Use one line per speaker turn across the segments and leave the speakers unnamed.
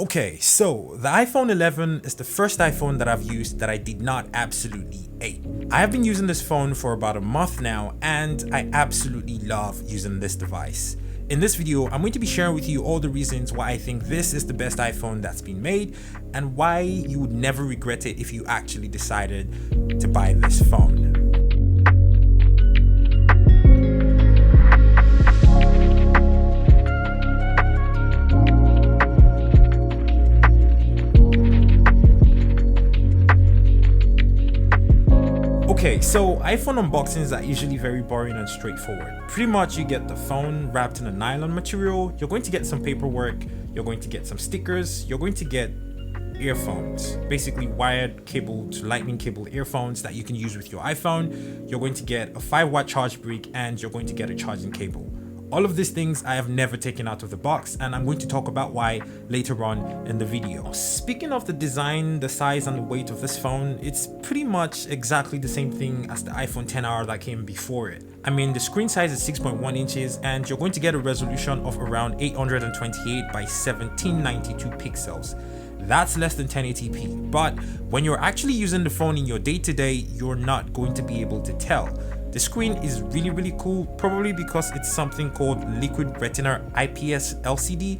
Okay, so the iPhone 11 is the first iPhone that I've used that I did not absolutely hate. I have been using this phone for about a month now, and I absolutely love using this device. In this video, I'm going to be sharing with you all the reasons why I think this is the best iPhone that's been made, and why you would never regret it if you actually decided to buy this phone. Okay, so iPhone unboxings are usually very boring and straightforward. Pretty much you get the phone wrapped in a nylon material, you're going to get some paperwork, you're going to get some stickers, you're going to get earphones, basically wired cable to lightning cable earphones that you can use with your iPhone. You're going to get a 5-watt charge brick, and you're going to get a charging cable. All of these things I have never taken out of the box, and I'm going to talk about why later on in the video. Speaking of the design, the size and the weight of this phone, it's pretty much exactly the same thing as the iPhone XR that came before it. I mean, the screen size is 6.1 inches and you're going to get a resolution of around 828 by 1792 pixels. That's less than 1080p, but when you're actually using the phone in your day-to-day, you're not going to be able to tell. The screen is really cool, probably because it's something called Liquid Retina IPS LCD.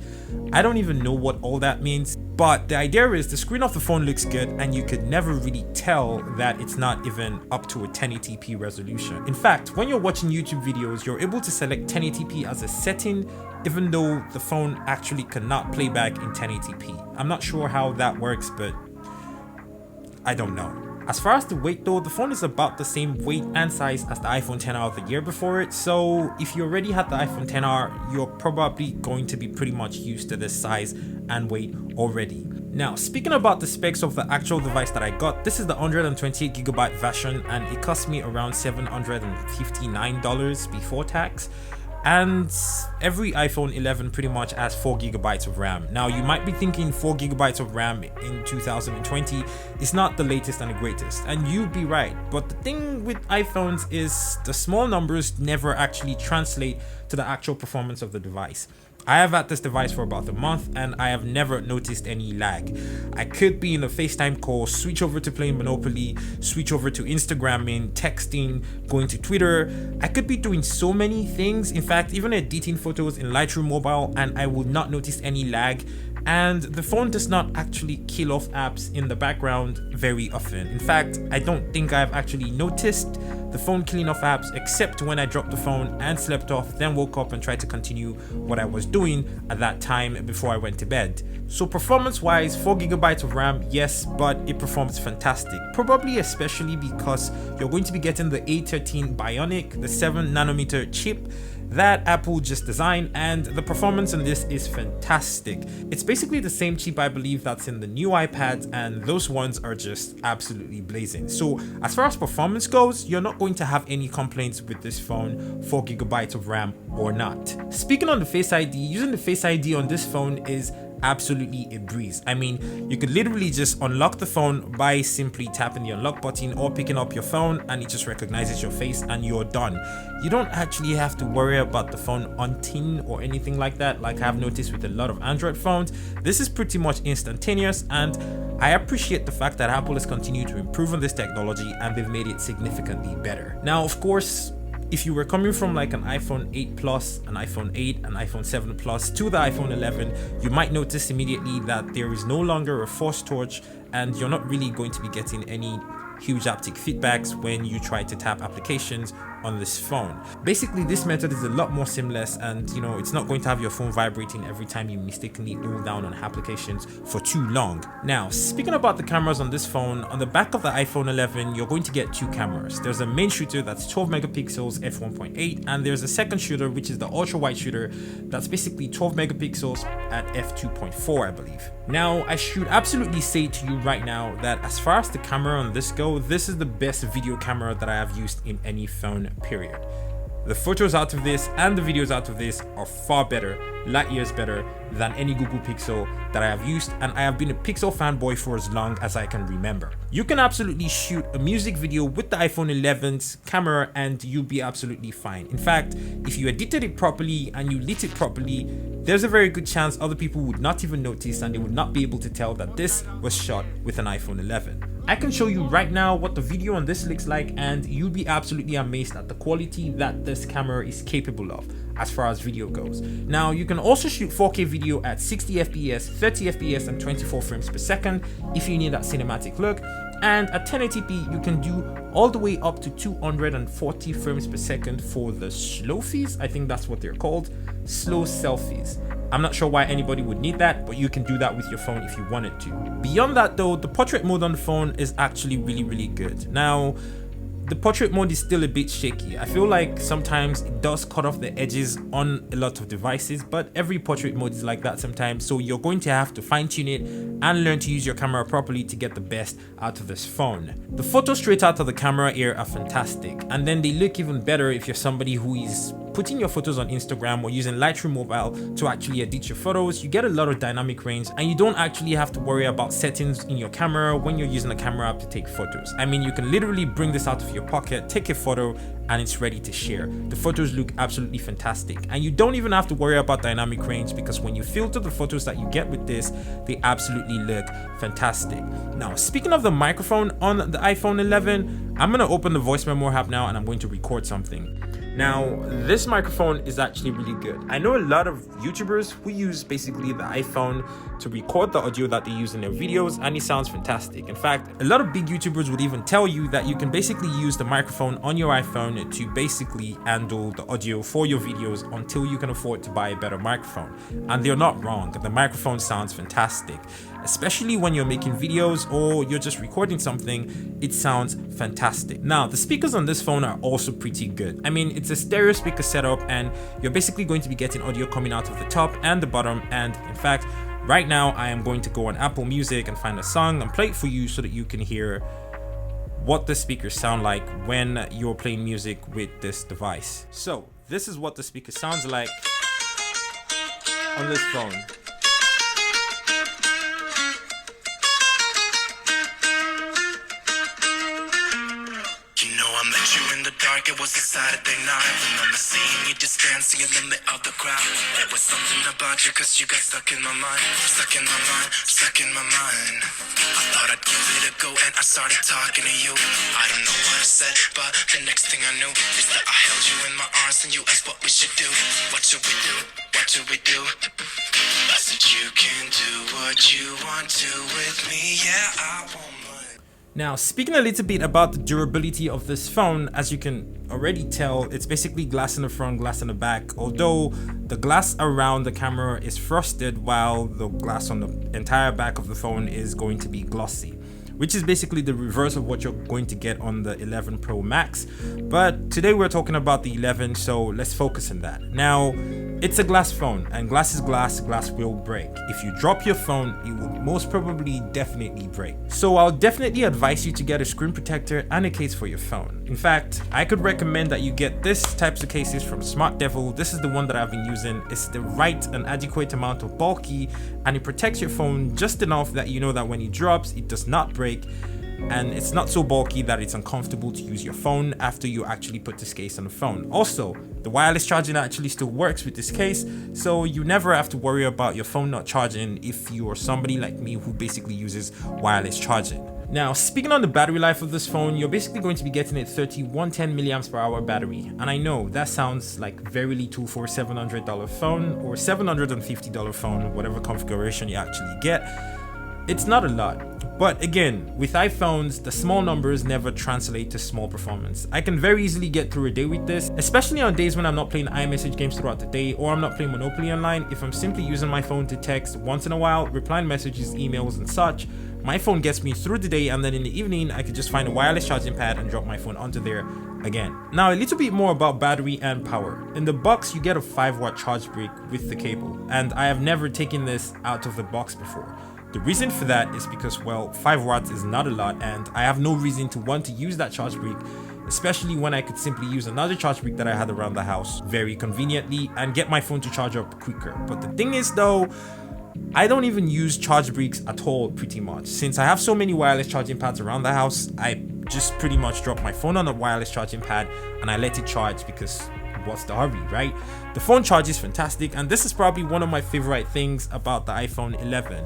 I don't even know what all that means, but the idea is the screen of the phone looks good and you could never really tell that it's not even up to a 1080p resolution. In fact, when you're watching YouTube videos, you're able to select 1080p as a setting, even though the phone actually cannot play back in 1080p. I'm not sure how that works, but I don't know. As far as the weight though, the phone is about the same weight and size as the iPhone XR of the year before it, so if you already had the iPhone XR, you're probably going to be pretty much used to this size and weight already. Now, speaking about the specs of the actual device that I got, this is the 128GB version and it cost me around $759 before tax. And every iPhone 11 pretty much has 4GB of RAM. Now you might be thinking 4GB of RAM in 2020 is not the latest and the greatest, and you'd be right, but the thing with iPhones is the small numbers never actually translate to the actual performance of the device. I have had this device for about a month and I have never noticed any lag. I could be in a FaceTime call, switch over to playing Monopoly, switch over to Instagramming, texting, going to Twitter. I could be doing so many things, in fact even editing photos in Lightroom Mobile, and I would not notice any lag. And the phone does not actually kill off apps in the background very often. In fact, I don't think I've actually noticed the phone killing off apps except when I dropped the phone and slept off, then woke up and tried to continue what I was doing at that time before I went to bed. So performance wise, 4GB of RAM, yes, but it performs fantastic. Probably especially because you're going to be getting the A13 Bionic, the 7nm chip that Apple just designed, and the performance on this is fantastic. It's basically the same chip I believe that's in the new iPads, and those ones are just absolutely blazing. So as far as performance goes, you're not going to have any complaints with this phone, 4GB of RAM or not. Speaking on the Face ID, using the Face ID on this phone is absolutely a breeze. I mean, you could literally just unlock the phone by simply tapping the unlock button or picking up your phone, and it just recognizes your face and you're done. You don't actually have to worry about the phone hunting or anything like that, like I've noticed with a lot of Android phones. This is pretty much instantaneous, and I appreciate the fact that Apple has continued to improve on this technology and they've made it significantly better. Now, of course, if you were coming from like an iPhone 8 Plus, an iPhone 8, an iPhone 7 Plus to the iPhone 11, you might notice immediately that there is no longer a force torch and you're not really going to be getting any huge haptic feedbacks when you try to tap applications on this phone. Basically, this method is a lot more seamless, and it's not going to have your phone vibrating every time you mistakenly hold down on applications for too long. Now, speaking about the cameras on this phone, on the back of the iPhone 11, you're going to get two cameras. There's a main shooter that's 12 megapixels f1.8, and there's a second shooter which is the ultra wide shooter that's basically 12 megapixels at f2.4, I believe. Now, I should absolutely say to you right now that as far as the camera on this goes, this is the best video camera that I have used in any phone, period. The photos out of this and the videos out of this are far better, light years better than any Google Pixel that I have used, and I have been a Pixel fanboy for as long as I can remember. You can absolutely shoot a music video with the iPhone 11's camera and you'll be absolutely fine. In fact, if you edited it properly and you lit it properly, there's a very good chance other people would not even notice and they would not be able to tell that this was shot with an iPhone 11. I can show you right now what the video on this looks like and you'll be absolutely amazed at the quality that this camera is capable of as far as video goes. Now, you can also shoot 4K video at 60 FPS, 30 FPS and 24 frames per second if you need that cinematic look. And at 1080p, you can do all the way up to 240 frames per second for the slofies. I think that's what they're called, slow selfies. I'm not sure why anybody would need that, but you can do that with your phone if you wanted to. Beyond that though, the portrait mode on the phone is actually really good. Now, the portrait mode is still a bit shaky. I feel like sometimes it does cut off the edges on a lot of devices, but every portrait mode is like that sometimes, so you're going to have to fine-tune it and learn to use your camera properly to get the best out of this phone. The photos straight out of the camera here are fantastic, and then they look even better if you're somebody who is putting your photos on Instagram or using Lightroom Mobile to actually edit your photos. You get a lot of dynamic range and you don't actually have to worry about settings in your camera when you're using a camera app to take photos. I mean, you can literally bring this out of your pocket, take a photo, and it's ready to share. The photos look absolutely fantastic, and you don't even have to worry about dynamic range because when you filter the photos that you get with this, they absolutely look fantastic. Now, speaking of the microphone on the iPhone 11, I'm gonna open the voice memo app now and I'm going to record something. Now, this microphone is actually really good. I know a lot of YouTubers who use basically the iPhone to record the audio that they use in their videos, and it sounds fantastic. In fact, a lot of big YouTubers would even tell you that you can basically use the microphone on your iPhone to basically handle the audio for your videos until you can afford to buy a better microphone. And they're not wrong. The microphone sounds fantastic. Especially when you're making videos or you're just recording something, it sounds fantastic. Now, the speakers on this phone are also pretty good. I mean, it's a stereo speaker setup and you're basically going to be getting audio coming out of the top and the bottom. And in fact, right now I am going to go on Apple Music and find a song and play it for you so that you can hear what the speakers sound like when you're playing music with this device. So this is what the speaker sounds like on this phone.
It was a Saturday night. Remember seeing you just dancing in the middle of the crowd. There was something about you cause you got stuck in my mind. Stuck in my mind, stuck in my mind. I thought I'd give it a go and I started talking to you. I don't know what I said, but the next thing I knew is that I held you in my arms and you asked what we should do. What should we do? What should we do? I said you can do what you want to with me. Yeah, I won't mind.
Now, speaking a little bit about the durability of this phone, as you can already tell, it's basically glass in the front, glass in the back, although the glass around the camera is frosted while the glass on the entire back of the phone is going to be glossy, which is basically the reverse of what you're going to get on the 11 Pro Max. But today we're talking about the 11, so let's focus on that. Now, it's a glass phone, and glass is glass, glass will break. If you drop your phone, it will most probably definitely break. So I'll definitely advise you to get a screen protector and a case for your phone. In fact, I could recommend that you get this types of cases from Smart Devil. This is the one that I've been using. It's the right and adequate amount of bulky, and it protects your phone just enough that you know that when it drops, it does not break. And it's not so bulky that it's uncomfortable to use your phone after you actually put this case on the phone. Also, the wireless charging actually still works with this case, so you never have to worry about your phone not charging if you are somebody like me who basically uses wireless charging. Now, speaking on the battery life of this phone, you're basically going to be getting a 110 milliamps per hour battery. And I know that sounds like very little for a $700 phone or $750 phone, whatever configuration you actually get. It's not a lot. But again, with iPhones, the small numbers never translate to small performance. I can very easily get through a day with this, especially on days when I'm not playing iMessage games throughout the day or I'm not playing Monopoly online. If I'm simply using my phone to text once in a while, replying messages, emails and such, my phone gets me through the day, and then in the evening, I could just find a wireless charging pad and drop my phone onto there again. Now, a little bit more about battery and power. In the box, you get a 5-watt charge brick with the cable, and I have never taken this out of the box before. The reason for that is because, well, 5 watts is not a lot and I have no reason to want to use that charge brick especially when I could simply use another charge brick that I had around the house very conveniently and get my phone to charge up quicker. But the thing is though, I don't even use charge bricks at all pretty much. Since I have so many wireless charging pads around the house, I just pretty much drop my phone on a wireless charging pad and I let it charge, because what's the hurry, right? The phone charges fantastic, and this is probably one of my favorite things about the iPhone 11.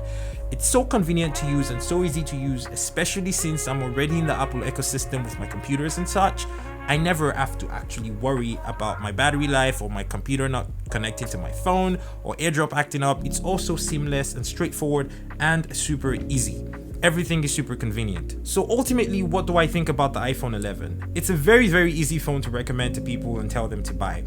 It's so convenient to use and so easy to use, especially since I'm already in the Apple ecosystem with my computers and such. I never have to actually worry about my battery life or my computer not connecting to my phone or AirDrop acting up. It's also seamless and straightforward and super easy. Everything is super convenient. So ultimately, what do I think about the iPhone 11? It's a very, very easy phone to recommend to people and tell them to buy.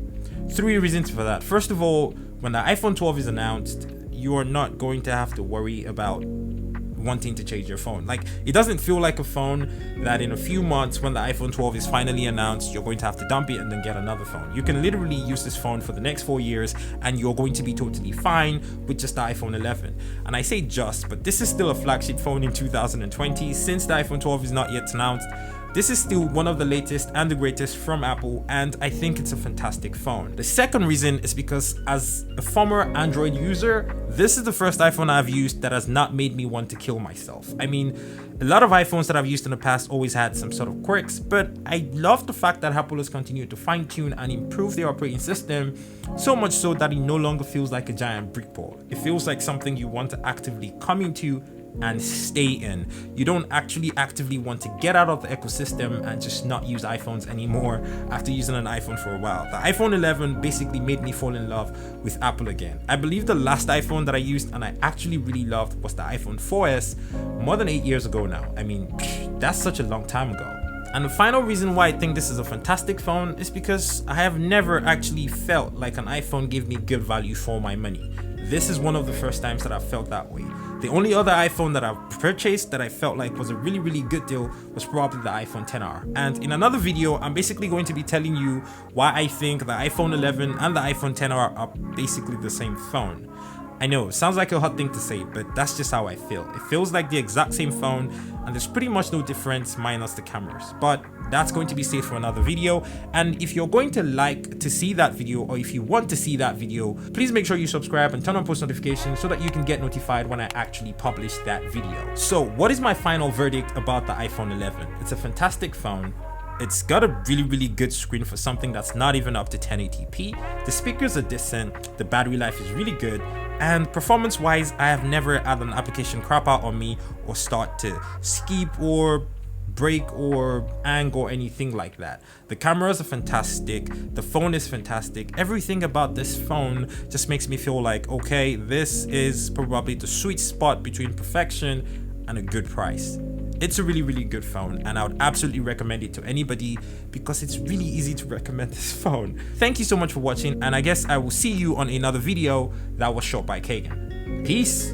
3 reasons for that. First of all, when the iPhone 12 is announced, you are not going to have to worry about wanting to change your phone. Like, it doesn't feel like a phone that in a few months, when the iPhone 12 is finally announced, you're going to have to dump it and then get another phone. You can literally use this phone for the next 4 years and you're going to be totally fine with just the iPhone 11. And I say just, but this is still a flagship phone in 2020. Since the iPhone 12 is not yet announced, this is still one of the latest and the greatest from Apple, and I think it's a fantastic phone. The second reason is because as a former Android user, this is the first iPhone I've used that has not made me want to kill myself. I mean, a lot of iPhones that I've used in the past always had some sort of quirks, but I love the fact that Apple has continued to fine-tune and improve their operating system, so much so that it no longer feels like a giant brick wall. It feels like something you want to actively come into and stay in. You don't actually actively want to get out of the ecosystem and just not use iPhones anymore after using an iPhone for a while. The iPhone 11 basically made me fall in love with Apple again. I believe the last iPhone that I used and I actually really loved was the iPhone 4S more than 8 years ago now. I mean, that's such a long time ago. And the final reason why I think this is a fantastic phone is because I have never actually felt like an iPhone gave me good value for my money. This is one of the first times that I've felt that way. The only other iPhone that I've purchased that I felt like was a really, really good deal was probably the iPhone XR. And in another video, I'm basically going to be telling you why I think the iPhone 11 and the iPhone XR are basically the same phone. I know, it sounds like a hot thing to say, but that's just how I feel. It feels like the exact same phone, and there's pretty much no difference minus the cameras. But that's going to be saved for another video. And if you're going to like to see that video, or if you want to see that video, please make sure you subscribe and turn on post notifications so that you can get notified when I actually publish that video. So what is my final verdict about the iPhone 11? It's a fantastic phone. It's got a really, really good screen for something that's not even up to 1080p. The speakers are decent, the battery life is really good, and performance wise, I have never had an application crap out on me or start to skip or break or hang or anything like that. The cameras are fantastic, the phone is fantastic. Everything about this phone just makes me feel like, okay, this is probably the sweet spot between perfection and a good price. It's a really, really good phone, and I would absolutely recommend it to anybody because it's really easy to recommend this phone. Thank you so much for watching, and I guess I will see you on another video that was shot by Kagan. Peace.